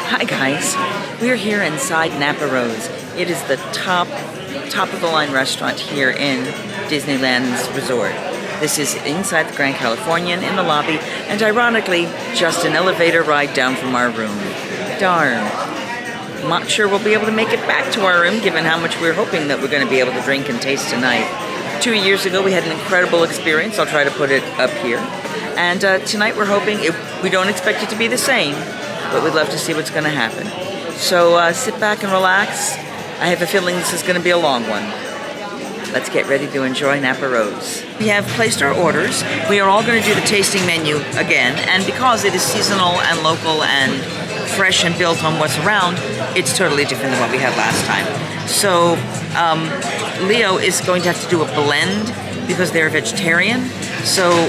Hi guys, we're here inside Napa Rose. It is the top of the line restaurant here in Disneyland's resort. This is inside the Grand Californian in the lobby, and ironically, just an elevator ride down from our room. Darn. I'm not sure we'll be able to make it back to our room given how much we're hoping that we're going to be able to drink and taste tonight. 2 years ago we had an incredible experience. I'll try to put it up here. And tonight we're hoping, we don't expect it to be the same, but we'd love to see what's going to happen. So sit back and relax. I have a feeling this is going to be a long one. Let's get ready to enjoy Napa Rose. We have placed our orders. We are all going to do the tasting menu again, and because it is seasonal and local and fresh and built on what's around, it's totally different than what we had last time. So Leo is going to have to do a blend because they're vegetarian. So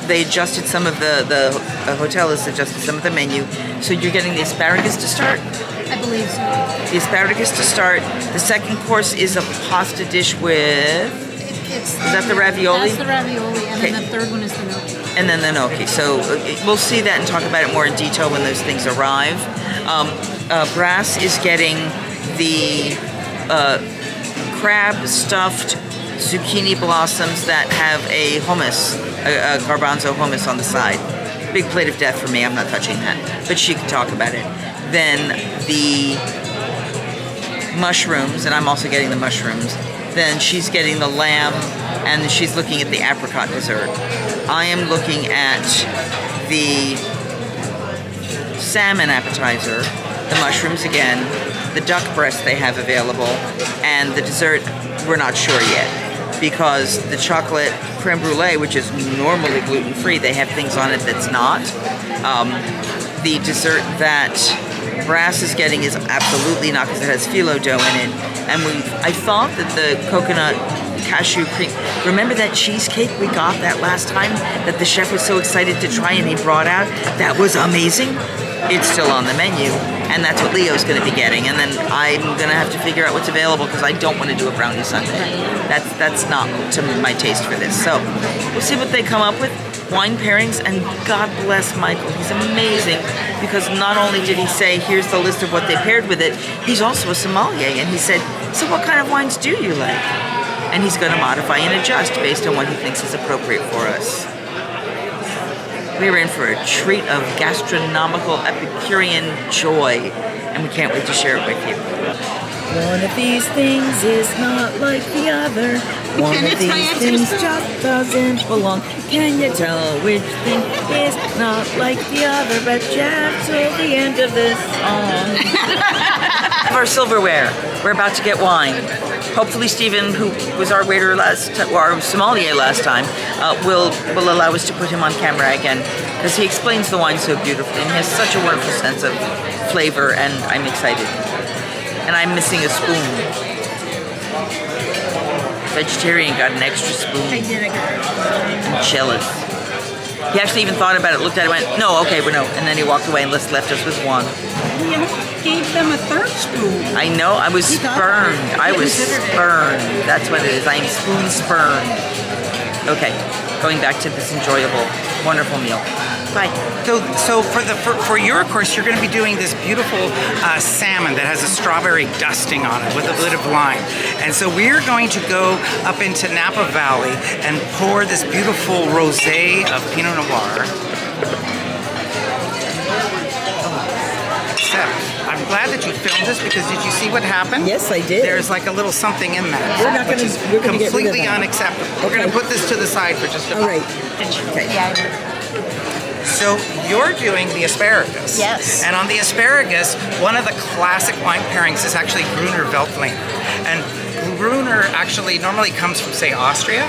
they adjusted some of the hotel has adjusted some of the menu. So you're getting the asparagus to start? I believe so. The asparagus to start. The second course is a pasta dish with... Is that the ravioli? That's the ravioli, and then the third one is the gnocchi. And then the gnocchi. So we'll see that and talk about it more in detail when those things arrive. Brass is getting the crab stuffed zucchini blossoms that have a hummus, a garbanzo hummus on the side. Big plate of death for me. I'm not touching that. But she can talk about it. Then the mushrooms, and I'm also getting the mushrooms. Then she's getting the lamb, and she's looking at the apricot dessert. I am looking at the salmon appetizer, the mushrooms again, the duck breast they have available, and the dessert we're not sure yet. Because the chocolate creme brulee, which is normally gluten-free, they have things on it that's not. The dessert that Brass is getting is absolutely not, because it has phyllo dough in it. And I thought that the coconut cashew cream, remember that cheesecake we got that last time that the chef was so excited to try and he brought out? That was amazing. It's still on the menu, and that's what Leo's going to be getting. And then I'm going to have to figure out what's available because I don't want to do a brownie sundae. That's not to my taste for this. So we'll see what they come up with. Wine pairings, and God bless Michael. He's amazing because not only did he say, here's the list of what they paired with it, he's also a sommelier, and he said, so what kind of wines do you like? And he's going to modify and adjust based on what he thinks is appropriate for us. We're in for a treat of gastronomical Epicurean joy, and we can't wait to share it with you. One of these things is not like the other. One of these things just doesn't belong. Can you tell which thing is not like the other? But Jeff till the end of this song. Our silverware. We're about to get wine. Hopefully Stephen, who was our waiter our sommelier last time, will allow us to put him on camera again, because he explains the wine so beautifully and he has such a wonderful sense of flavor, and I'm excited. And I'm missing a spoon. Vegetarian got an extra spoon. I did. I'm jealous. He actually even thought about it, looked at it, went, no, okay, we're no. And then he walked away and left us with one. You gave them a third spoon. I know, I was spurned. I was spurned. That's what it is. I am spoon spurned. Okay, going back to this enjoyable, wonderful meal. Bye. So for your course, you're going to be doing this beautiful salmon that has a strawberry dusting on it with a bit of lime. And so we're going to go up into Napa Valley and pour this beautiful rosé of Pinot Noir. Except, I'm glad that you filmed this, because did you see what happened? Yes, I did. There's like a little something in that, which is completely unacceptable. We're going to put this to the side for just a moment. All right. Okay. So you're doing the asparagus. Yes. And on the asparagus, one of the classic wine pairings is actually Gruner Veltliner. And Gruner actually normally comes from, say, Austria.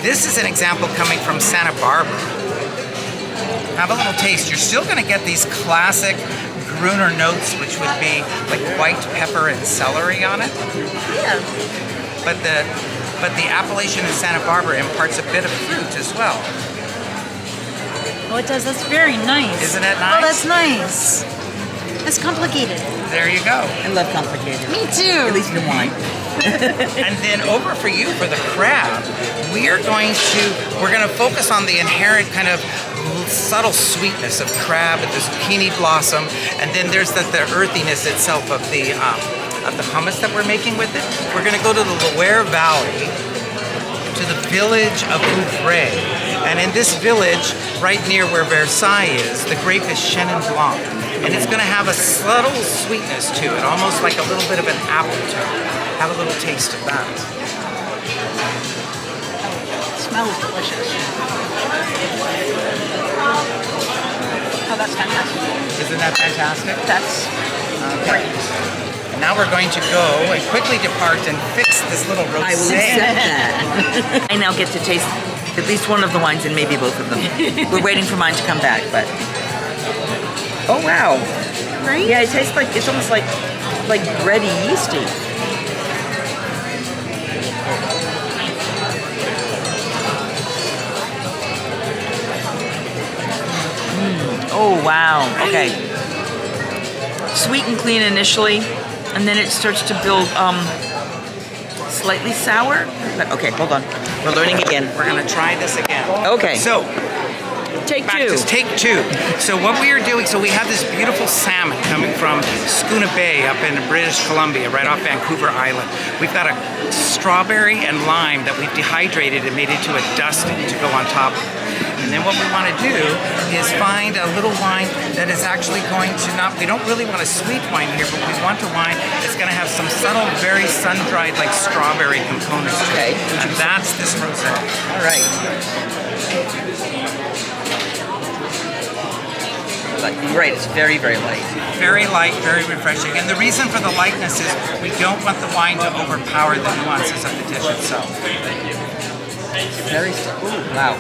This is an example coming from Santa Barbara. Have a little taste. You're still going to get these classic Gruner notes, which would be like white pepper and celery on it. Yeah. But the appellation in Santa Barbara imparts a bit of fruit as well. Oh, it does. That's very nice. Isn't it nice? Oh, that's nice. That's complicated. There you go. I love complicated. Me too. At least in wine. And then over for you for the crab, we're going to focus on the inherent kind of subtle sweetness of crab and the zucchini blossom, and then there's the earthiness itself of the hummus that we're making with it. We're going to go to the Loire Valley, to the village of Vouvray. And in this village, right near where Versailles is, the grape is Chenin Blanc. And it's going to have a subtle sweetness to it, almost like a little bit of an apple tone. Have a little taste of that. It smells delicious. Oh, that's fantastic. Isn't that fantastic? That's great. Now we're going to go and quickly depart and fix this little rosé. I will accept that. I now get to taste at least one of the wines and maybe both of them. We're waiting for mine to come back, but oh wow! Right? Yeah, it tastes like it's almost like bready, yeasty. Oh wow! Okay, sweet and clean initially, and then it starts to build slightly sour. But okay, hold on. We're learning again. We're going to try this again. Okay. So, Take back two. to take two. So what we are doing, so we have this beautiful salmon coming from Schooner Bay up in British Columbia, right off Vancouver Island. We've got a strawberry and lime that we've dehydrated and made into a dusting to go on top of it. And then what we want to do is find a little wine that is actually going to not, we don't really want a sweet wine here, but we want a wine that's going to have some subtle, very sun-dried, like strawberry components to it. Okay. And that's this rosé. All right. You're right. It's very, very light. Very light, very refreshing. And the reason for the lightness is we don't want the wine to overpower the nuances of the dish itself. Very. Ooh, wow.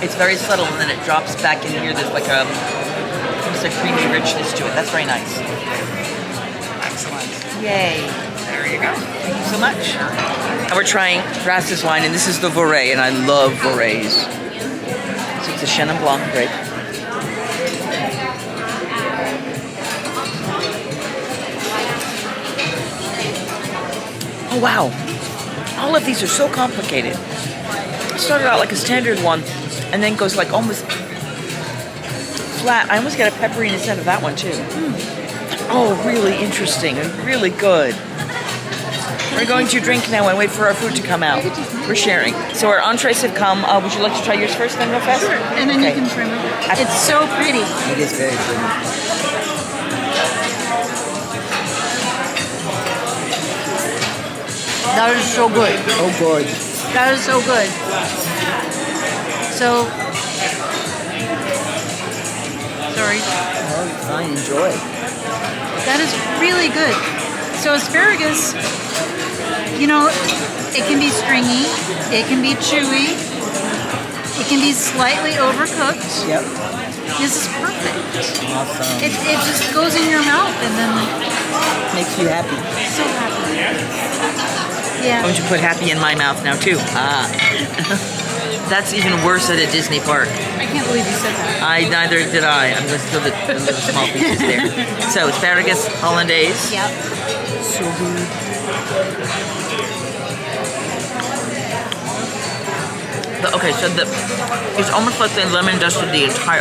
It's very subtle, and then it drops back in here. There's like a almost a creamy richness to it. That's very nice. Excellent. Yay. There you go. Thank you so much. And we're trying Grasses wine, and this is the Vouvray, and I love Vouvrays. So it's a Chenin Blanc grape. Oh wow. All of these are so complicated. It started out like a standard one, and then goes like almost flat. I almost get a pepperiness out of that one too. Oh, really interesting and really good. We're going to drink now and wait for our food to come out. We're sharing. So our entrees have come. Would you like to try yours first then real fast? Sure, and then Okay. you can trim it. It's so pretty. It is very pretty. That is so good. Oh, good. That is so good. So, sorry. Oh, fine. Enjoy. That is really good. So asparagus, you know, it can be stringy, it can be chewy, it can be slightly overcooked. Yep. This is perfect. Awesome. It just goes in your mouth and then Makes you happy. so happy. Yeah. Why don't you put happy in my mouth now too? Ah. That's even worse at a Disney park. I can't believe you said that. Neither did I. I'm just still the little small pieces there. So asparagus hollandaise. Yep. So good. It's almost like they lemon dusted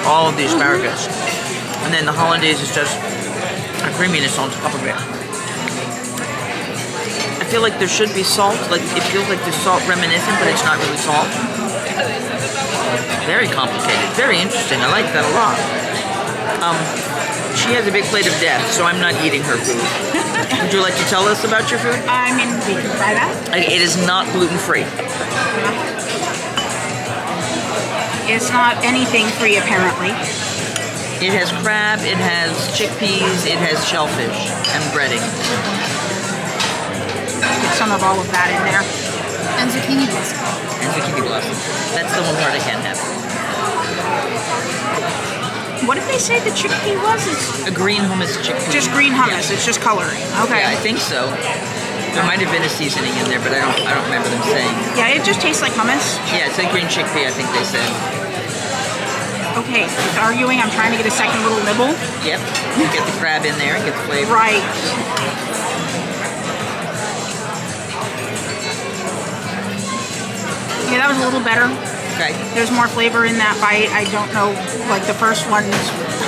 all of the asparagus, and then the hollandaise is just a creaminess on top of it. I feel like there should be salt. Like it feels like there's salt reminiscent, but it's not really salt. Very complicated. Very interesting. I like that a lot. She has a big plate of death, so I'm not eating her food. Would you like to tell us about your food? I mean, we can try that. It is not gluten-free. It's not anything free, apparently. It has crab, it has chickpeas, it has shellfish, and breading. Get some of all of that in there. And zucchini blossom. And zucchini blossom. That's the one part I can't have. What did they say the chickpea was? It's A green hummus chickpea. just green hummus. It's just coloring. Okay. Yeah, I think so. There might have been a seasoning in there, but I don't remember them saying. Yeah, it just tastes like hummus. Yeah, it's a green chickpea, I think they said. Okay, it's arguing. I'm trying to get a second little nibble. Yep. You get the crab in there, get the flavor. Right. Yeah, that was a little better. Okay. There's more flavor in that bite. I don't know, like the first one's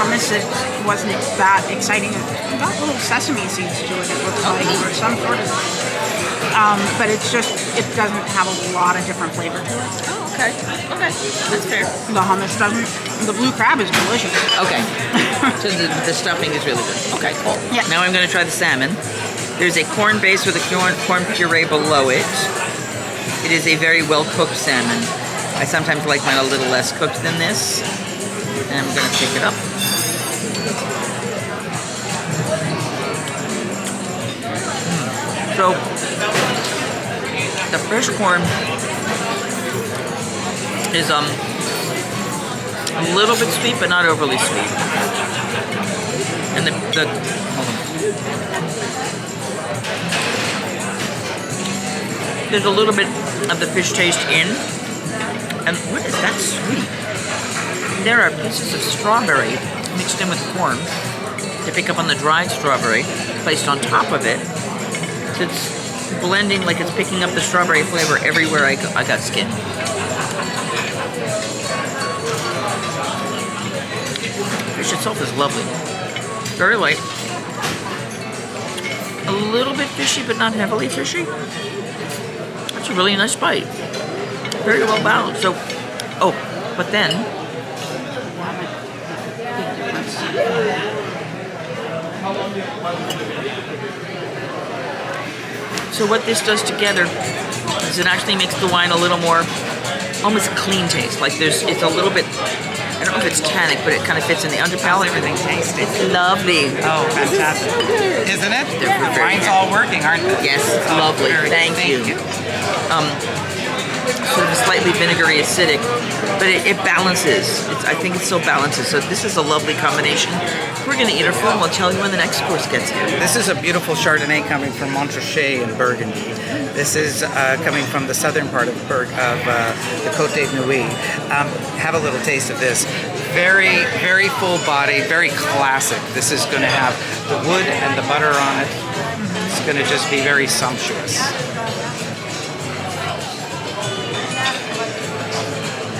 hummus, it wasn't that exciting. It got little sesame seeds to it, it looks like, or some sort of. But it's just, it doesn't have a lot of different flavor to it. Oh, okay. Okay. That's fair. The hummus doesn't. The blue crab is delicious. Okay. So the stuffing is really good. Okay, cool. Yeah. Now I'm going to try the salmon. There's a corn base with a corn puree below it. It is a very well-cooked salmon. I sometimes like mine a little less cooked than this. And I'm going to pick it up. So, the fresh corn is a little bit sweet, but not overly sweet. And hold on. There's a little bit of the fish taste in. And what is that sweet? There are pieces of strawberry mixed in with corn. They pick up on the dried strawberry, placed on top of it. So it's blending like it's picking up the strawberry flavor everywhere I got skin. Fish itself is lovely. Very light. A little bit fishy, but not heavily fishy. That's a really nice bite. Very well balanced. So, but then, so what this does together is it actually makes the wine a little more, almost clean taste. Like it's a little bit, I don't know if it's tannic, but it kind of fits in the underpalate. Everything tasty. It's lovely. Oh, fantastic. Isn't it? They're The very wine's good. all working, aren't they? Yes, it's Oh, lovely. very good. Thank you. Sort of a slightly vinegary acidic, but it balances. I think it still balances. So this is a lovely combination. We're going to eat our food and we'll tell you when the next course gets here. This is a beautiful Chardonnay coming from Montrachet in Burgundy. This is coming from the southern part of the Côte de Nuit. Have a little taste of this. Very, very full body, very classic. This is going to have the wood and the butter on it. It's going to just be very sumptuous.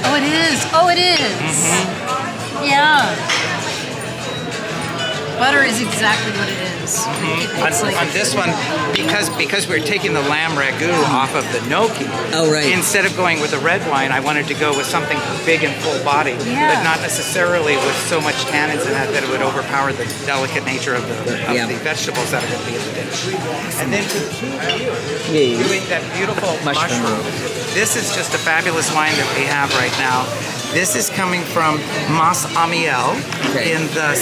Oh, it is. Oh, it is. Yeah. Butter is exactly what it is. It's like On this one, because we're taking the lamb ragout off of the gnocchi, Oh, right. instead of going with the red wine, I wanted to go with something big and full body, Yeah. but not necessarily with so much tannins in that it would overpower the delicate nature of the vegetables that are going to be in the dish. And then to you, doing that beautiful mushroom. This is just a fabulous wine that we have right now. This is coming from Mas Amiel in the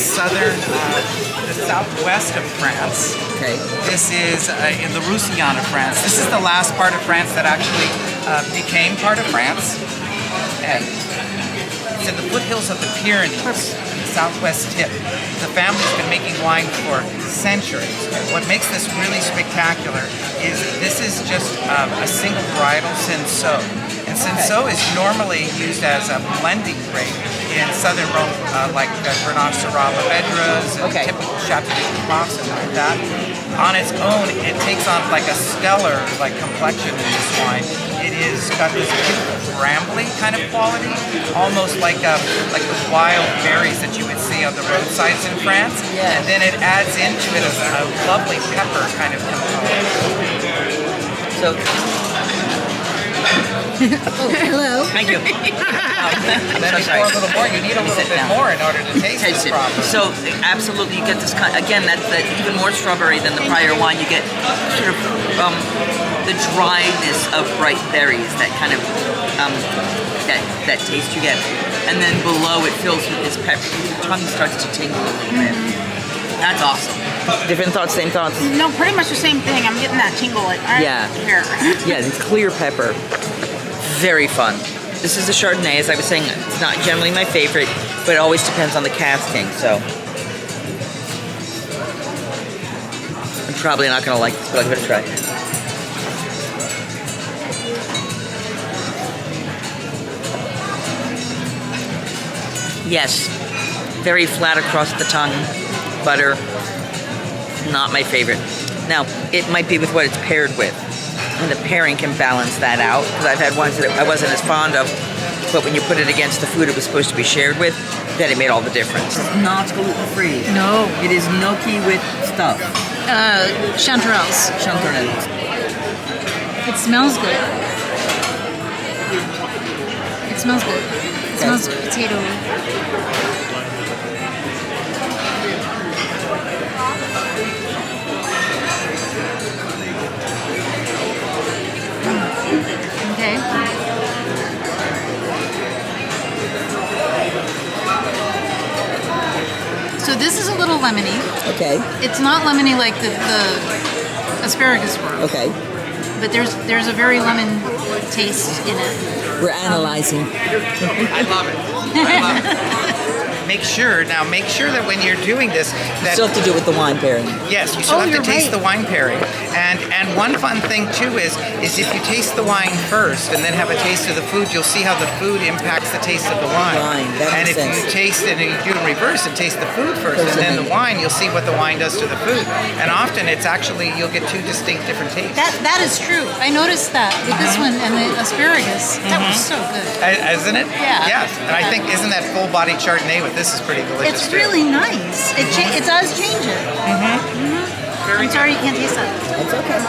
southwest of France. Okay. This is in the Roussillon of France. This is the last part of France that actually became part of France. And it's in the foothills of the Pyrenees, the southwest tip. The family's been making wine for centuries. What makes this really spectacular is this is just a single varietal Cinsault. And Cinsault is normally used as a blending grape in southern Rome, like Grenache, Syrah, Mourvedres, and typical Chateau de Provence and like that. On its own, it takes on like a stellar complexion in this wine. It is got this beautiful brambly kind of quality, almost like the wild berries that you would see on the roadsides in France. Yes. And then it adds into it a lovely pepper kind of component. So, hello. thank you. Then you pour a little more. You need a little bit more in order to taste it properly. So absolutely, you get this again. That's even more strawberry than the prior wine. You get sort of the dryness of bright berries. That kind of that taste you get, and then below it fills with this pepper. Your tongue starts to tingle a little bit. That's awesome. Different thoughts, same thoughts. No, pretty much the same thing. I'm getting that tingle right here. Yeah, it's clear pepper. Very fun. This is a Chardonnay, as I was saying, it's not generally my favorite, but it always depends on the casting, so. I'm probably not gonna like this, but I'm gonna try. Yes, very flat across the tongue, butter, not my favorite. Now, it might be with what it's paired with, and the pairing can balance that out, because I've had ones that I wasn't as fond of, but when you put it against the food it was supposed to be shared with, then it made all the difference. It's not gluten-free. No. It is gnocchi with stuff. Chanterelles. Chanterelles. It smells good. It smells good. It smells potato. Okay. So this is a little lemony. Okay. It's not lemony like the asparagus were, Okay. but there's a very lemon taste in it. We're analyzing. I love it. I love it. Make sure that when you're doing this, that Still have to do with the wine pairing. yes, you still have to you're taste right. the wine pairing. And one fun thing too is if you taste the wine first and then have a taste of the food, you'll see how the food impacts the taste of the wine. That And makes if you sense. taste it and you do in reverse and taste the food first and then the wine, you'll see what the wine does to the food. And often it's actually you'll get two distinct different tastes. That is true. I noticed that with this one and the asparagus. That was so good. Isn't it? Yeah. Yes. And I think isn't that full-bodied Chardonnay with this is pretty delicious It's too. really nice. It does change it. I'm sorry you can't taste that. That's okay.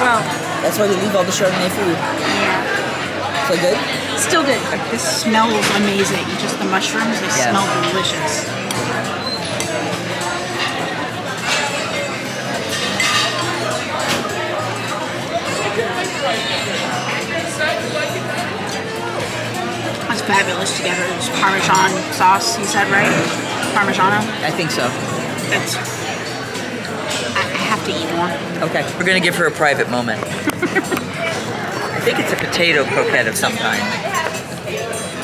Well, That's why we leave all the Chardonnay food. yeah. So good? Still good. This smells amazing. Just the mushrooms, they Yes. smell delicious. That's fabulous together. It's Parmesan sauce, you said, right? Parmigiano? I think so. That's. I have to eat more. Okay. We're gonna give her a private moment. I think it's a potato croquette of some kind.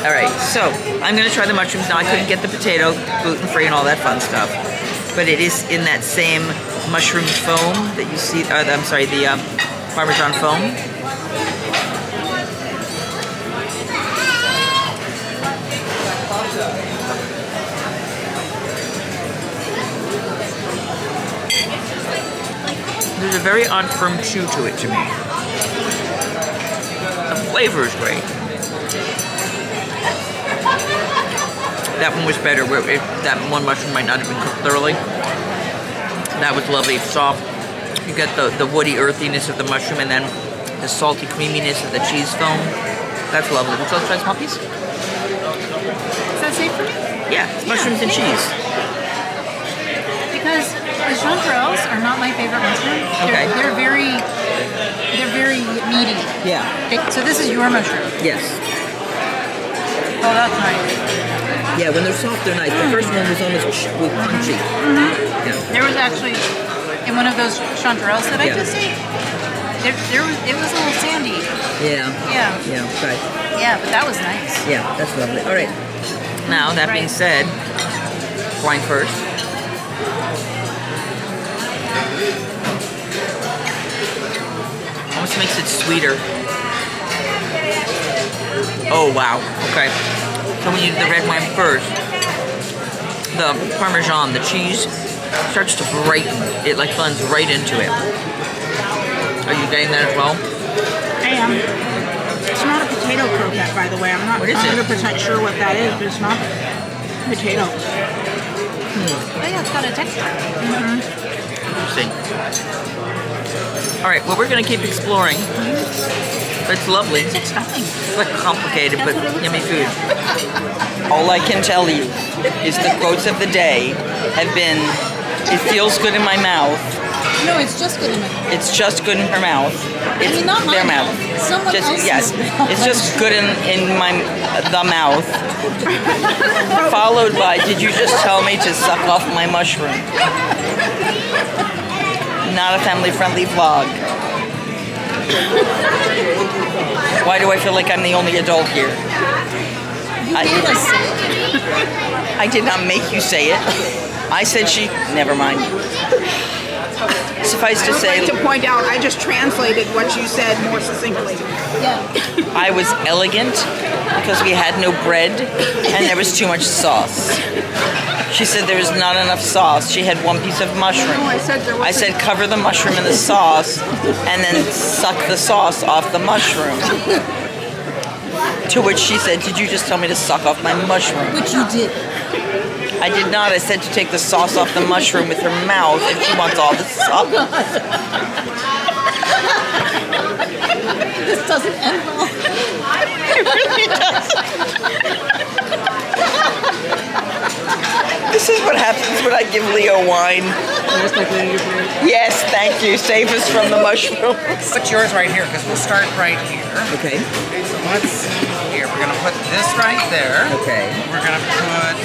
All right, so I'm gonna try the mushrooms now. I couldn't get the potato, gluten-free and all that fun stuff, but it is in that same mushroom foam that you see. I'm sorry, the Parmesan foam. There's a very unfirm chew to it to me. The flavor is great. That one was better. That one mushroom might not have been cooked thoroughly. That was lovely, soft. You get the woody earthiness of the mushroom and then the salty creaminess of the cheese foam. That's lovely. Would you like to try a small piece? Is that safe for me? Yeah, it's mushrooms and cheese. Because the chanterelles are not my favorite mushroom. Okay. They're very meaty. Yeah. So this is your mushroom. Yes. Oh, that's nice. Yeah, when they're soft, they're nice. The first one was almost punchy. Yeah. There was actually, in one of those chanterelles that I Yeah. just ate, it was a little sandy. Yeah. Yeah. Yeah. Right. Yeah, but that was nice. Yeah, that's lovely. All right. Now, that being said, wine first. Almost makes it sweeter. Oh, wow. Okay. So when you do the red wine first, the Parmesan, the cheese, starts to brighten. It like blends right into it. Are you getting that as well? I am. It's not a potato croquette, by the way. I'm not What is it? 100% sure what that is, but it's not potato. Oh yeah, it's got a texture. Interesting. All right, well, we're going to keep exploring. It's lovely. It's like stuffing. It's like complicated, but That's what it looks yummy like. food. All I can tell you is the quotes of the day have been, it feels good in my mouth. No, it's just good in my mouth. It's just good in her mouth. It's mean, not my their mouth. Someone else's yes. mouth. It's just good in the mouth. Followed by, did you just tell me to suck off my mushroom? Not a family-friendly vlog. Why do I feel like I'm the only adult here? You made us say it. I did not make you say it. I said she. Never mind. Suffice to I would say, like to point out, I just translated what you said more succinctly. Yeah. I was elegant because we had no bread and there was too much sauce. She said there was not enough sauce. She had one piece of mushroom. No, I said there I wasn't. said cover the mushroom in the sauce and then suck the sauce off the mushroom. To which she said, "Did you just tell me to suck off my mushroom?" Which you did. I did not. I said to take the sauce off the mushroom with her mouth if she wants all the sauce. This doesn't end well. It really doesn't. This is what happens when I give Leo wine. Yes, thank you. Save us from the mushrooms. Put yours right here because we'll start right here. Okay. So let's see here. We're gonna put this right there. Okay. We're gonna put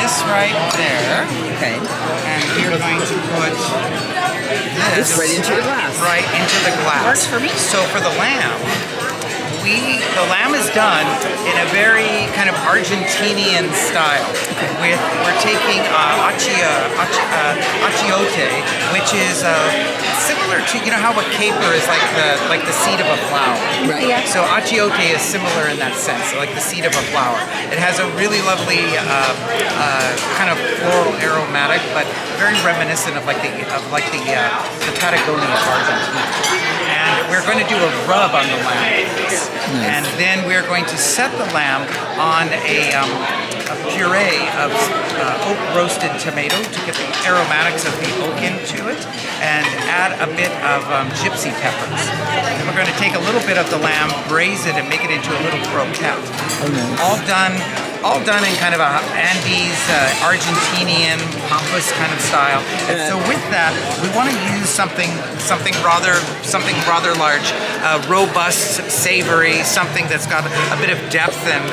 this right there. Okay. And we're going to put this Right into the glass. Right into the glass. Works for me. So for the lamb, the lamb is done in a very kind of Argentinian style. We're taking achiote, which is similar to, you know how a caper is like the seed of a flower. Right. Yeah. So achiote is similar in that sense, like the seed of a flower. It has a really lovely kind of floral aromatic, but very reminiscent of the Patagonia of Argentina. And we're going to do a rub on the lamb. And then we're going to set the lamb on a puree of oak roasted tomato to get the aromatics of the oak into it, and add a bit of gypsy peppers. And we're going to take a little bit of the lamb, braise it, and make it into a little croquette. All done in kind of a Andes, Argentinian, pampas kind of style. And so with that, we want to use something rather large, robust, savory, something that's got a bit of depth and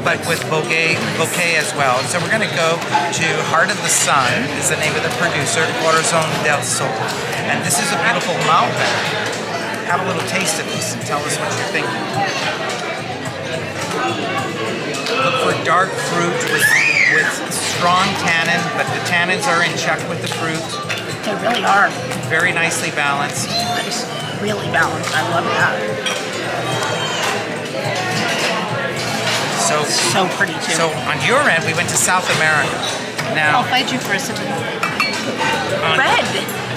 but with bouquet as well. And so we're going to go to Heart of the Sun is the name of the producer, Corazon del Sol, and this is a beautiful malbec. Have a little taste of this and tell us what you're thinking. Look for dark fruit with strong tannin, but the tannins are in check with the fruit. They really are. Very nicely balanced. It's really balanced. I love that. So pretty too. So on your end, we went to South America. Now, I'll fight you for a sip of that. Red.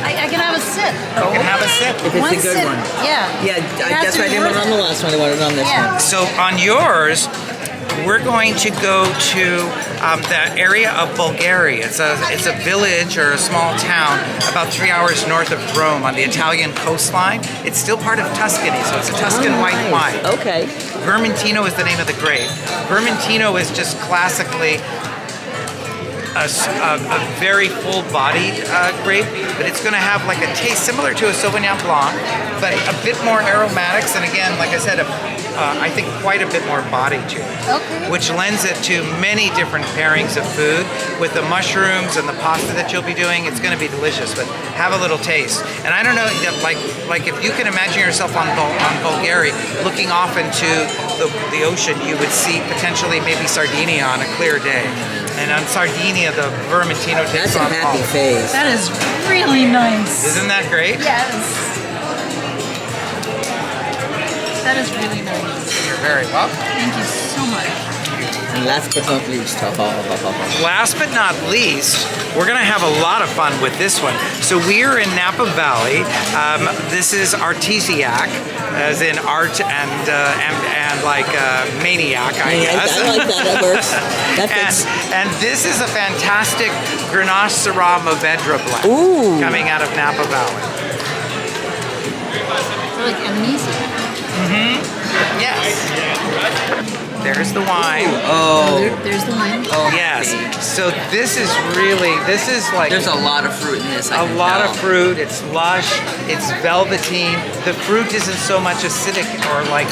I can have a sip. you can have a sip. If it's One a good sip. one. Yeah. Yeah, It has that's to why I be didn't want it worth on the last one. I wanted it on this Yeah. one. So on yours, we're going to go to the area of Bulgaria. It's a village or a small town about 3 hours north of Rome on the Italian coastline. It's still part of Tuscany, so it's a Tuscan white wine. Okay. Vermentino is the name of the grape. Vermentino is just classically a very full-bodied grape, but it's going to have like a taste similar to a Sauvignon Blanc, but a bit more aromatics, and again, like I said, I think quite a bit more body to it, Okay. which lends it to many different pairings of food. With the mushrooms and the pasta that you'll be doing, it's going to be delicious, but have a little taste. And I don't know, like if you can imagine yourself on Bulgaria, looking off into the ocean, you would see potentially maybe Sardinia on a clear day. And on Sardinia, the Vermentino takes That's a on happy all. face. That is really nice. Isn't that great? Yes. That is really nice. You're very welcome. Thank you so much. And last but not least, Last but not least, we're going to have a lot of fun with this one. So we're in Napa Valley. This is Artesiac, as in art and like maniac, I guess. I like that. That works. That fits. And this is a fantastic Grenache Syrah Mourvedre blend Ooh. coming out of Napa Valley. Like amazing. Yes. There's the wine. Oh. There's the wine. Oh. Yes. So this is like There's a lot of fruit in this. a lot of fruit. It's lush. It's velveteen. The fruit isn't so much acidic or like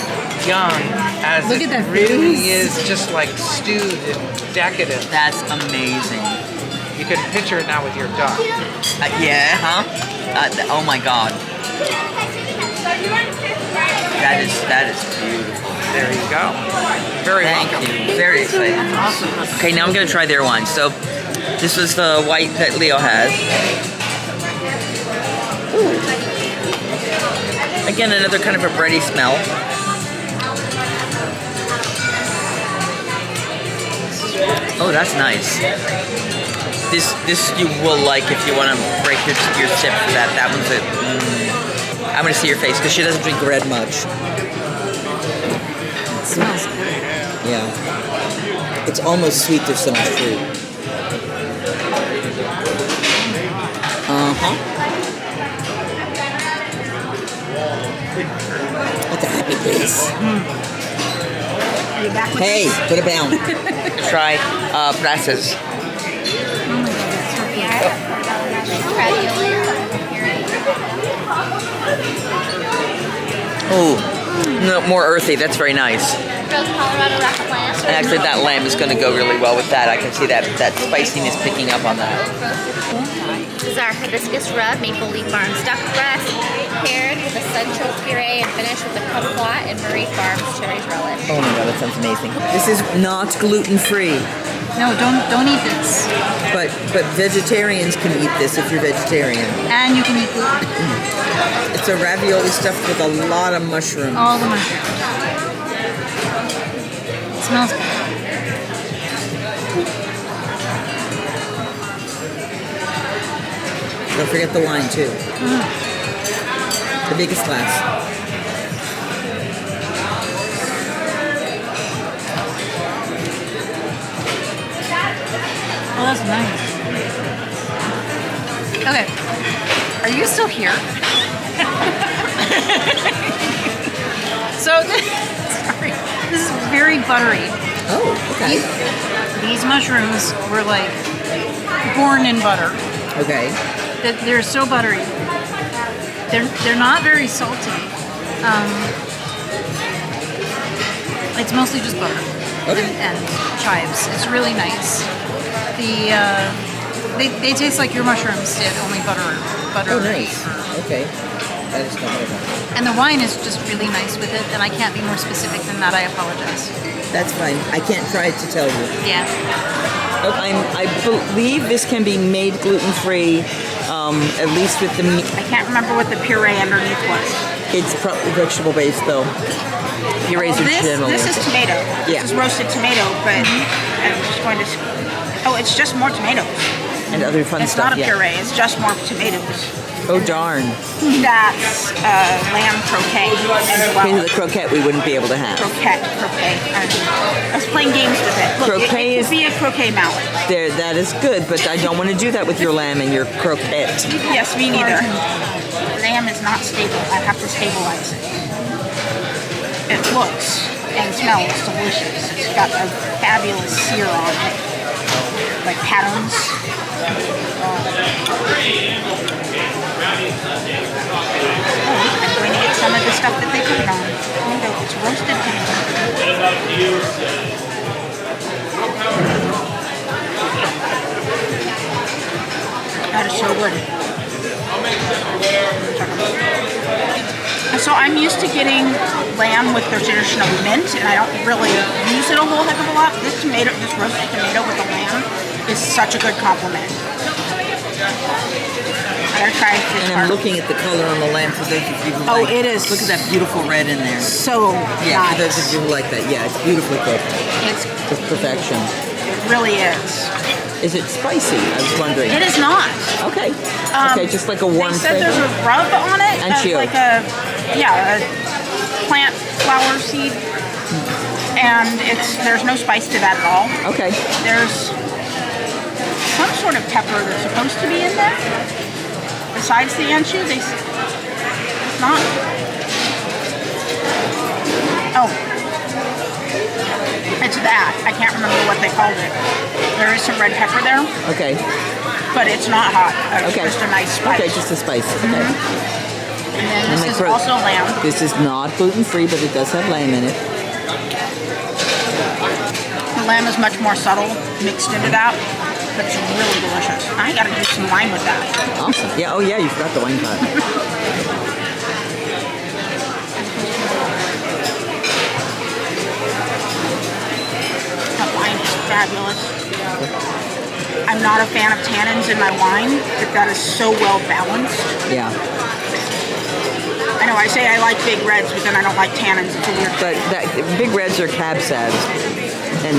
young as Look it at that really face. is just like stewed and decadent. That's amazing. You can picture it now with your duck. Yeah, huh? Oh my God. That is beautiful. There you go. Very Thank welcome. you. Very excited. Okay, now I'm gonna try their wine. So this was the white that Leo has. Ooh. Again, another kind of a bready smell. Oh, that's nice. This you will like if you want to break your sip for that. That one's it. I'm gonna see your face because she doesn't drink red much. smells good. Yeah. It's almost sweet. There's so much fruit. Uh-huh. That's a happy face. Are you back with Hey, us? put it down. Try brasses. Oh, no, more earthy. That's very nice. Rose Colorado rack lamb. And actually, that lamb is going to go really well with that. I can see that spiciness picking up on that. This is our hibiscus rub, maple leaf farms duck breast, paired with a central puree and finished with a kumquat and Marie Farms cherries relish. Oh my god, that sounds amazing. This is not gluten-free, No, don't eat this. but vegetarians can eat this if you're vegetarian. And you can eat gluten. It's a ravioli stuffed with a lot of mushrooms. All the mushrooms. It smells good. Don't forget the wine too. The biggest glass. Oh, that's nice. Okay. Are you still here? So, sorry. This is very buttery. Oh, okay. These mushrooms were like born in butter. Okay. They're so buttery. They're not very salty. It's mostly just butter Okay. and chives. It's really nice. They taste like your mushrooms did, only butter. Oh, nice. Okay. That is not bad. And the wine is just really nice with it, and I can't be more specific than that. I apologize. That's fine. I can't try it to tell you. Yeah. I believe this can be made gluten-free, at least with the meat. I can't remember what the puree underneath was. It's probably vegetable-based, though. Purees are generally. This is tomato. Yeah. This is roasted tomato, but I'm just going to. Oh, it's just more tomatoes. and other fun It's stuff. not a puree. It's just more tomatoes. Oh darn. That's lamb croquet as Okay, well. the croquette we wouldn't be able to have. Croquet. I was playing games with it. Look, Croquet it is- could be a croquet mallet. There, that is good, but I don't want to do that with your lamb and your croquette. Yes, me neither. Lamb is not stable. I have to stabilize it. It looks and smells delicious. It's got a fabulous sear on it, like patterns. I'm going to get some of the stuff that they put it on. It's roasted tomato. That is so good. So I'm used to getting lamb with their traditional mint, and I don't really use it a whole heck of a lot. This roasted tomato with the lamb is such a good compliment. I gotta try this And part. I'm looking at the color on the lamb for those of you who Oh, like. it is. Look at that beautiful red in there. So Yeah, for nice. those of you who like that. Yeah, it's beautifully cooked. It's, It's perfection. it really is. Is it spicy? I was wondering. It is not. Okay. Okay, just like a warm They said flavor. there's a rub on it, of Ancho. like a plant flower seed, and there's no spice to that at all. Okay. There's some sort of pepper that's supposed to be in there. Besides the ancho, it's not. Oh, it's that. I can't remember what they called it. There is some red pepper there, Okay. but it's not hot. It's Okay. just a nice spice. Okay, just a spice. Okay. And then And this the is cro- also lamb. This is not gluten-free, but it does have lamb in it. The lamb is much more subtle mixed into that, but it's really delicious. I gotta do some wine with that. Awesome. Yeah. Oh, yeah. You forgot the wine pot. That wine is fabulous. I'm not a fan of tannins in my wine, but that is so well balanced. Yeah. I know I say I like big reds, but then I don't like tannins. It's a weird. But big reds are Cab Sauvs and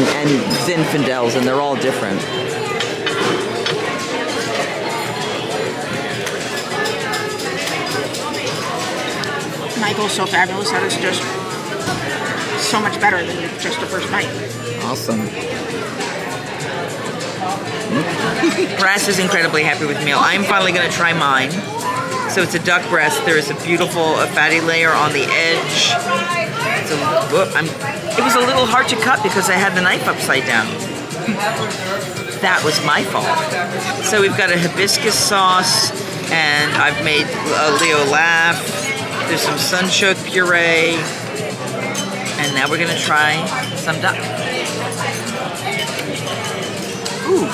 Zinfandels, and they're all different. Michael's so fabulous. That is just so much better than just a first bite. Awesome. Brass is incredibly happy with meal. I'm finally going to try mine. So it's a duck breast. There is a beautiful fatty layer on the edge. It was a little hard to cut because I had the knife upside down. That was my fault. So we've got a hibiscus sauce, and I've made Leo laugh. There's some sunchoke puree, and now we're gonna try some duck. Ooh.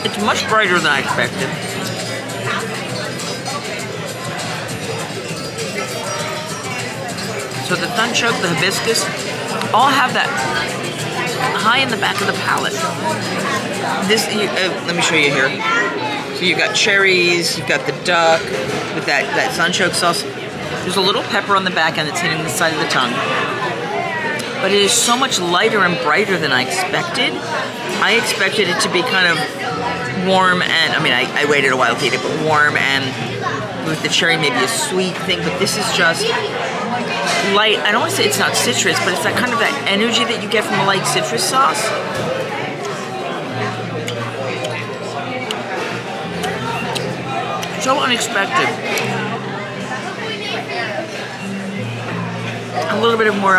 It's much brighter than I expected. So the sunchoke, the hibiscus, all have that high in the back of the palate. This, let me show you here. So you've got cherries, you've got the duck with that sunchoke sauce. There's a little pepper on the back end that's hitting the side of the tongue. But it is so much lighter and brighter than I expected. I expected it to be kind of warm and, I waited a while to eat it, but warm and with the cherry maybe a sweet thing, but this is just light. I don't want to say it's not citrus, but it's that kind of that energy that you get from a light citrus sauce. So unexpected. A little bit of more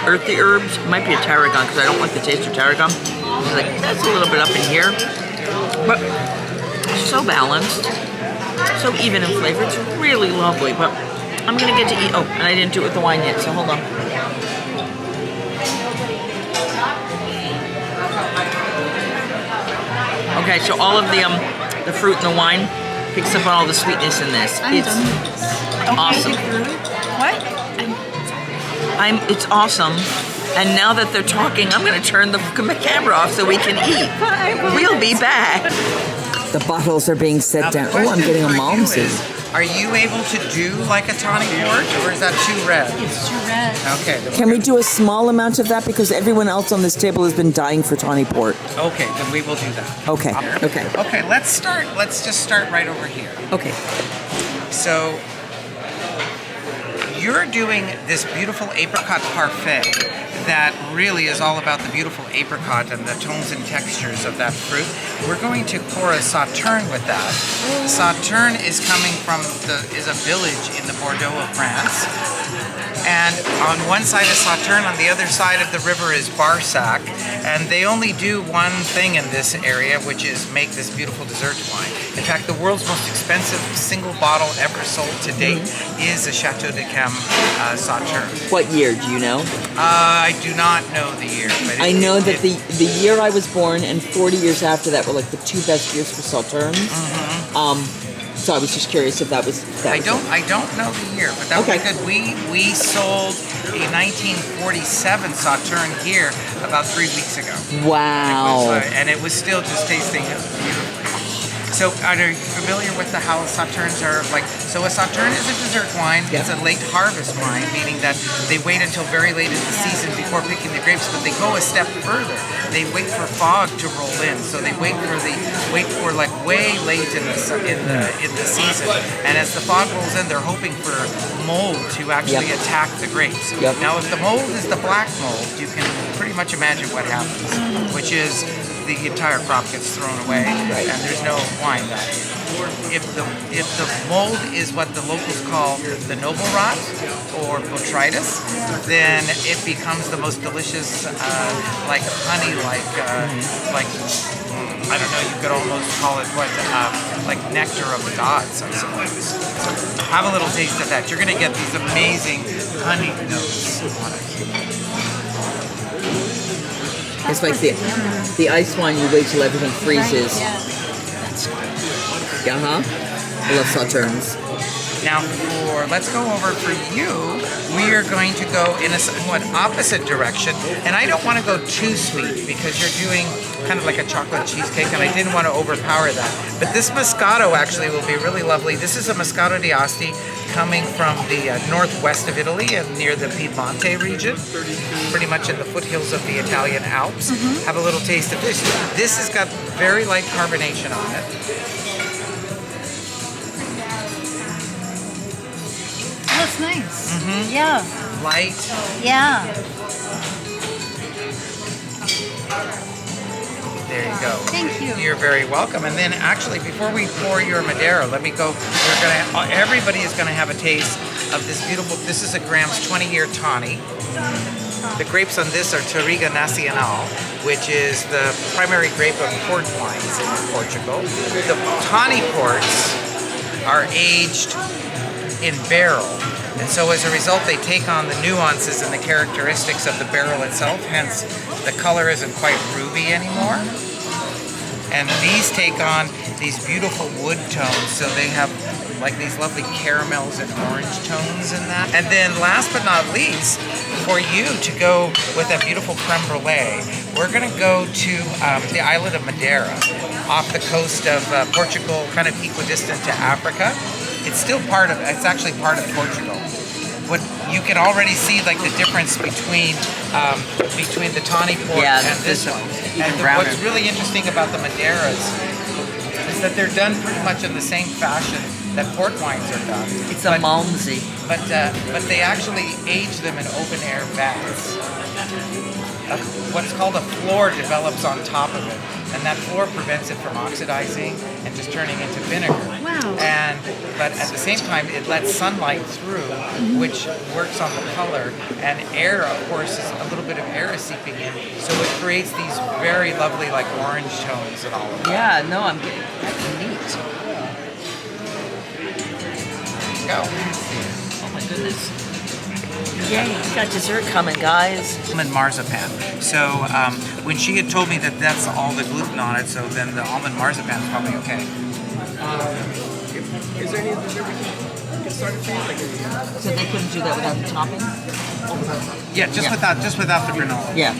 earthy herbs. It might be a tarragon because I don't like the taste of tarragon. It's like, that's a little bit up in here. But so balanced. So even in flavor. It's really lovely. But I'm going to get to eat. Oh, and I didn't do it with the wine yet, so hold on. Okay, so all of the fruit and the wine picks up on all the sweetness in this. It's awesome. What? It's awesome. And now that they're talking, I'm going to turn the camera off so we can eat. We'll be back. The bottles are being set down. Oh, I'm getting a Malmsey. Are you able to do like a tawny port, or is that too red? It's too red. Okay. Then Can we do a small amount of that because everyone else on this table has been dying for tawny port? Okay, then we will do that. Okay. Okay. Okay, let's start. Let's just start right over here. Okay. So you're doing this beautiful apricot parfait that really is all about the beautiful apricot and the tones and textures of that fruit. We're going to pour a sauterne with that. Sauterne is coming from is a village in the Bordeaux of France. And on one side is Sauterne, on the other side of the river is Barsac. And they only do one thing in this area, which is make this beautiful dessert wine. In fact, the world's most expensive single bottle ever sold to date is a Chateau de Cam Sauterne. What year, do you know? I do not know the year. But I know that the year I was born and 40 years after that were like the two best years for Sauternes. So I was just curious if that was. I don't know the year, but that would be good. We sold a 1947 Sauterne here about 3 weeks ago. Wow. And it was still just tasting beautifully. So are you familiar with how Sauternes are like? So a Sauterne is a dessert wine. Yeah. It's a late harvest wine, meaning that they wait until very late in the season before picking the grapes, but they go a step further. They wait for fog to roll in, so they wait for like way late in the season. And as the fog rolls in, they're hoping for mold to actually attack the grapes. Now, if the mold is the black mold, you can pretty much imagine what happens, which is the entire crop gets thrown away, and there's no wine left. If the mold is what the locals call the noble rot or botrytis, then it becomes the most delicious, like honey, like I don't know. You could almost call it like nectar of the gods, I suppose. So have a little taste of that. You're going to get these amazing honey notes on it. It's like the ice wine, you wait till everything freezes. I love Sauternes. Now let's go over for you. We are going to go in a somewhat opposite direction. And I don't want to go too sweet because you're doing kind of like a chocolate cheesecake and I didn't want to overpower that. But this Moscato actually will be really lovely. This is a Moscato d'Asti coming from the northwest of Italy and near the Piedmonte region, pretty much in the foothills of the Italian Alps. Have a little taste of this. This has got very light carbonation on it. That's nice. Yeah. Light. Yeah. There you go. Thank you. You're very welcome. And then actually, before we pour your Madeira, let me go. Everybody is gonna have a taste of this beautiful. This is a Graham's 20-year tawny. The grapes on this are Touriga Nacional, which is the primary grape of port wines in Portugal. The tawny ports are aged in barrel. And so as a result, they take on the nuances and the characteristics of the barrel itself. Hence, the color isn't quite ruby anymore. And these take on these beautiful wood tones. So they have like these lovely caramels and orange tones in that. And then last but not least, for you to go with a beautiful creme brulee, we're gonna go to the island of Madeira, off the coast of Portugal, kind of equidistant to Africa. It's actually part of Portugal. What you can already see, like the difference between the tawny port and this one. And what's really interesting about the Madeiras is that they're done pretty much in the same fashion that port wines are done. It's a Malmsey. But they actually age them in open air vats. What's called a floor develops on top of it, and that floor prevents it from oxidizing and just turning into vinegar. Wow. But at the same time, it lets sunlight through, which works on the color, and air, of course, a little bit of air is seeping in, so it creates these very lovely, like orange tones and all of that. Yeah, no, I'm getting that's neat. Go. Oh my goodness. Yay, we got dessert coming, guys. Almond marzipan. So when she had told me that that's all the gluten on it, so then the almond marzipan is probably okay. Is there any dessert we can get started for you? So they couldn't do that without the topping? Yeah, just without the granola. Yeah.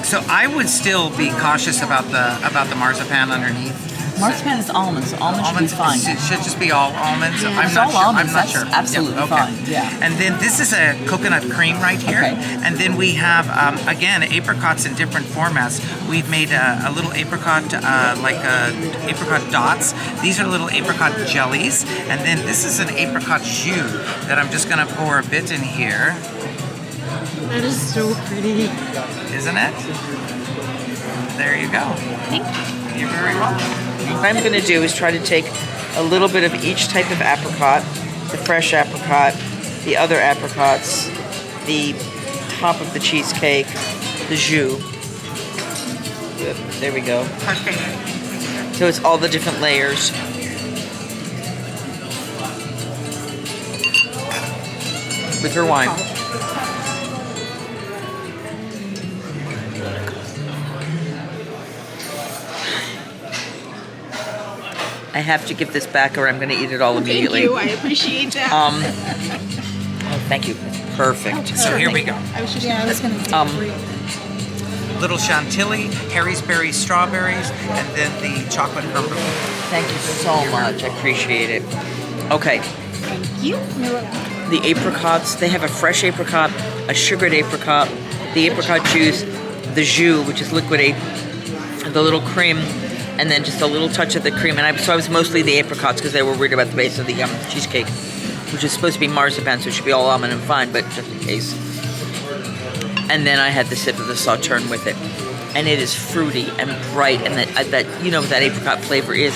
So I would still be cautious about the marzipan underneath. Marzipan is almonds, so almonds should be fine. It should just be all almonds. Yeah. I'm It's not all sure. almonds, I'm not that's sure. absolutely okay. fine, yeah. And then this is a coconut cream right here. Okay. And then we have again apricots in different formats. We've made a little apricot apricot dots. These are little apricot jellies. And then this is an apricot jus that I'm just gonna pour a bit in here. That is so pretty. Isn't it? There you go. Thank you. You're very welcome. What I'm going to do is try to take a little bit of each type of apricot, the fresh apricot, the other apricots, the top of the cheesecake, the jus. Good. There we go. Perfect. So it's all the different layers. With her wine. I have to give this back or I'm going to eat it all immediately. Thank you. I appreciate that. Oh, thank you. Perfect. So here we go. I was just Yeah, I was gonna take three. Little chantilly, Harry's berries, strawberries, and then the chocolate creme brulee. Thank you so much. I appreciate it. Okay. The apricots, they have a fresh apricot, a sugared apricot, the apricot juice, the jus, which is liquid the little cream, and then just a little touch of the cream. And so I was mostly the apricots because they were worried about the base of the cheesecake, which is supposed to be marzipan, so it should be all almond and fine, but just in case. And then I had the sip of the sauterne with it. And it is fruity and bright, and that you know what that apricot flavor is.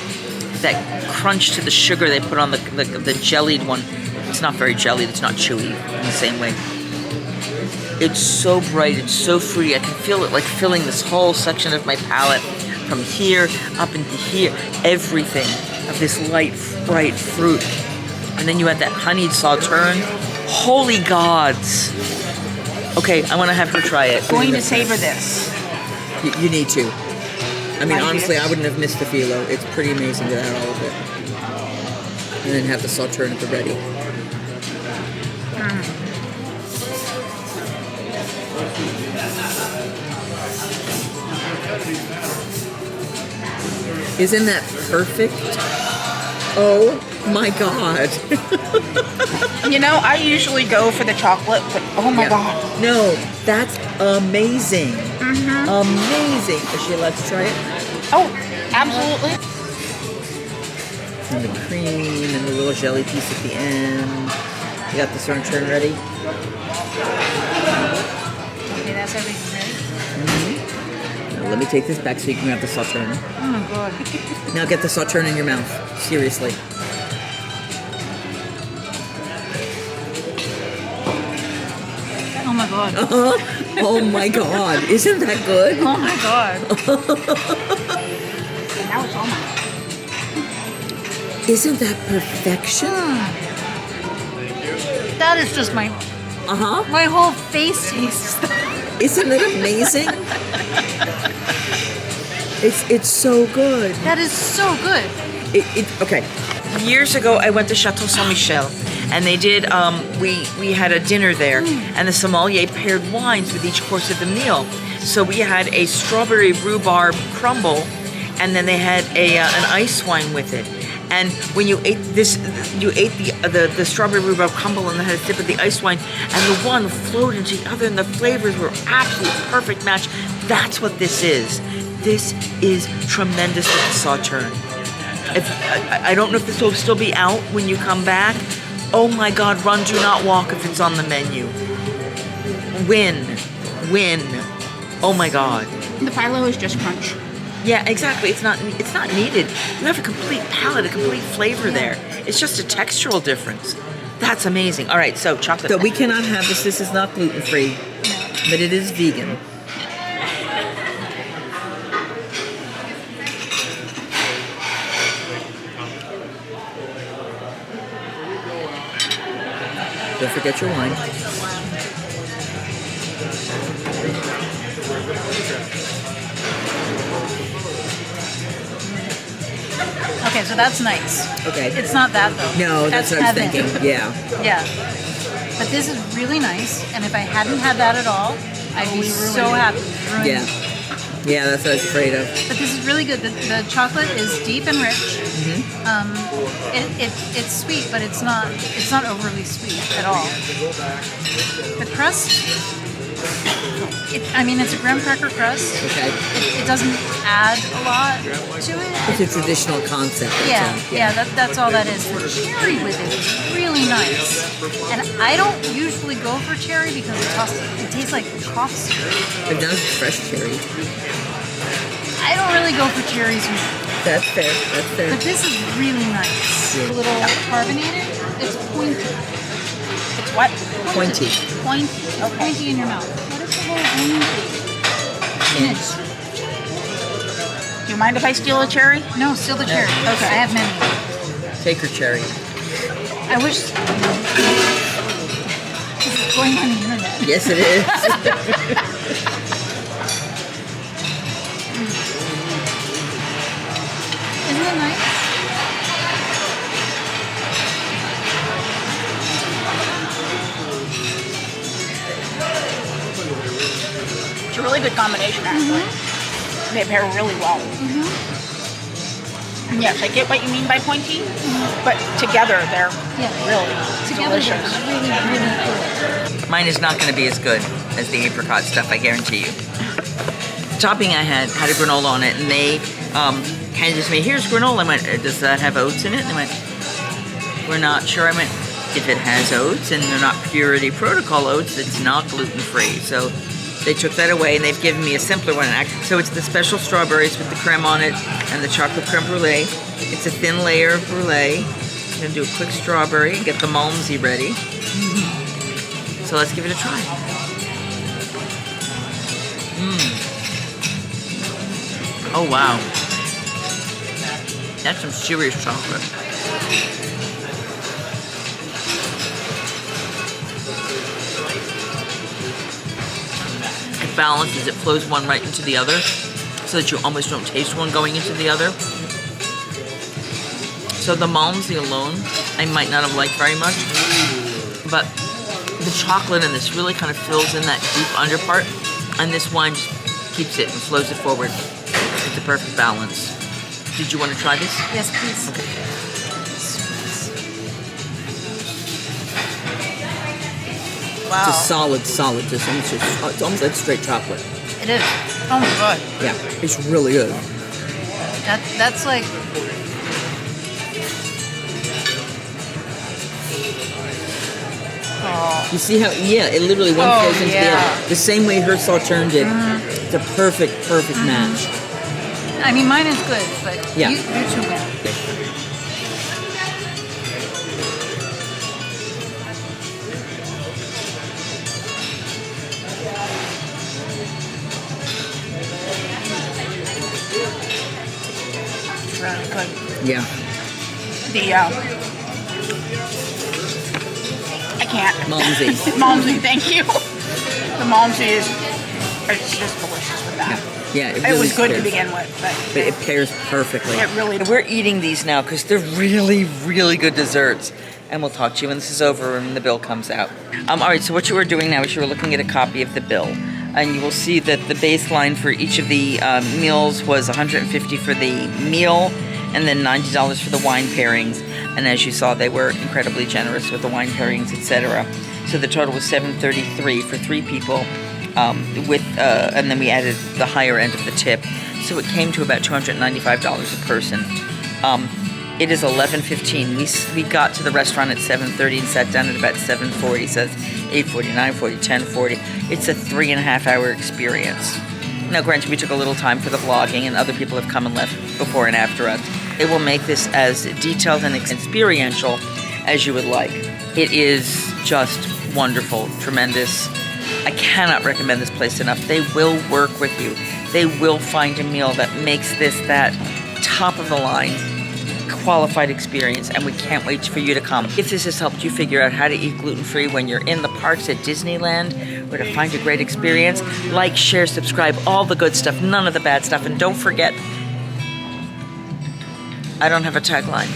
That crunch to the sugar they put on the jellied one. It's not very jellied, it's not chewy in the same way. It's so bright, it's so fruity. I can feel it like filling this whole section of my palate. From here up into here, everything of this light, bright fruit. And then you add that honeyed sauterne. Holy gods. Okay, I want to have her try it. going to savor this. You need to. I mean, I honestly, did. I wouldn't have missed the phyllo. It's pretty amazing to add all of it. And then have the sauterne at the ready. Isn't that perfect? Oh my God. You know, I usually go for the chocolate, but oh my Yeah. god. No, that's amazing. Amazing. Is she allowed to try it? Oh, absolutely. and the cream and the little jelly piece at the end. You got the Sauterne ready? Okay, that's everything ready. Now let me take this back so you can have the Sauterne. Oh my god. Now get the Sauterne in your mouth. Seriously. Oh my god. Oh my god. Isn't that good? Oh my god. Now it's almost. Isn't that perfection? That is just my my whole face tastes. Isn't it amazing? It's so good. That is so good. Okay. Years ago, I went to Chateau Saint Michel, and they did. We had a dinner there, and the sommelier paired wines with each course of the meal. So we had a strawberry rhubarb crumble, and then they had an ice wine with it. And when you ate this, you ate the strawberry rhubarb crumble and then had a sip of the ice wine, and the one flowed into the other, and the flavors were absolute perfect match. That's what this is. This is tremendous with the Sauterne. I don't know if this will still be out when you come back. Oh my God, run, do not walk if it's on the menu. Win. Oh my God. The phyllo is just crunch. Yeah, exactly. It's not needed. You have a complete palate, a complete flavor there. It's just a textural difference. That's amazing. All right, so chocolate. So we cannot have this. This is not gluten-free, but it is vegan. Don't forget your wine. Okay, so that's nice. Okay. It's not that though. No, that's what I was heaven. thinking. Yeah. Yeah. But this is really nice, and if I hadn't had that at all, I'd be so happy. Ruined. Yeah. Yeah, that's what I was afraid of. But this is really good. The chocolate is deep and rich. It's sweet, but it's not overly sweet at all. The crust, it's a graham cracker crust. Okay. It doesn't add a lot to it. It's a traditional concept. That's all that is. The cherry with it is really nice. And I don't usually go for cherry because it tastes like cough syrup. I've done fresh cherry. I don't really go for cherries usually. That's fair. But this is really nice. Yeah. A little carbonated. It's pointy. It's what? Pointy. Pointy. Okay. Pointy in your mouth. What is the whole thing? Do you mind if I steal a cherry? No, still the cherry. Okay. I have many. Take her cherry. I wish this is going on the internet. Yes, it is. Isn't it nice? It's a really good combination, actually. They pair really well. And yes, I get what you mean by pointy, but together they're really Together delicious. they're really, really good. Mine is not going to be as good as the apricot stuff, I guarantee you. The topping I had a granola on it, and they handed me, here's granola. I went, does that have oats in it? And they went, we're not sure. I went, if it has oats and they're not purity protocol oats, it's not gluten-free. So they took that away, and they've given me a simpler one. So it's the special strawberries with the creme on it and the chocolate creme brulee. It's a thin layer of brulee. I'm going to do a quick strawberry and get the malmsey ready. So let's give it a try. Oh, wow. That's some serious chocolate. It balances, it flows one right into the other so that you almost don't taste one going into the other. So the malmsey alone, I might not have liked very much, but the chocolate in this really kind of fills in that deep under part, and this wine just keeps it and flows it forward. It's a perfect balance. Did you want to try this? Yes, please. Okay. Wow. It's a solid. It's almost like straight chocolate. It is. Oh my god. Yeah, it's really good. That's like You see how, yeah, it literally one Oh, flows into the yeah. other. The same way her sauterne did. It's a perfect match. I mean, mine is good, but Yeah. you two win. It's really good. Yeah. The I can't. Malmsey. Malmsey, thank you. The Malmsey is it's just delicious with that. Yeah, it It really was good to pairs. begin with, But but it pairs perfectly. it really We're eating these now because they're really, really good desserts. And we'll talk to you when this is over and the bill comes out. All right, so what you were doing now is you were looking at a copy of the bill. And you will see that the baseline for each of the meals was $150 for the meal and then $90 for the wine pairings. And as you saw, they were incredibly generous with the wine pairings, etc. So the total was $733 for 3 people, and then we added the higher end of the tip. So it came to about $295 a person. It is 11:15. We got to the restaurant at 7:30 and sat down at about 7:40. So it's 8:40, 9:40, 10:40. It's a 3.5-hour experience. Now, granted, we took a little time for the vlogging, and other people have come and left before and after us. It will make this as detailed and experiential as you would like. It is just wonderful, tremendous. I cannot recommend this place enough. They will work with you. They will find a meal that makes this that top of the line qualified experience, and we can't wait for you to come. If this has helped you figure out how to eat gluten-free when you're in the parks at Disneyland or to find a great experience, like, share, subscribe, all the good stuff, none of the bad stuff, and don't forget, I don't have a tagline.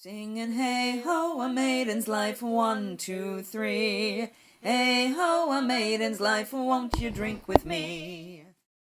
Singing hey ho, a maiden's life, 1, 2, 3. Hey ho, a maiden's life, won't you drink with me?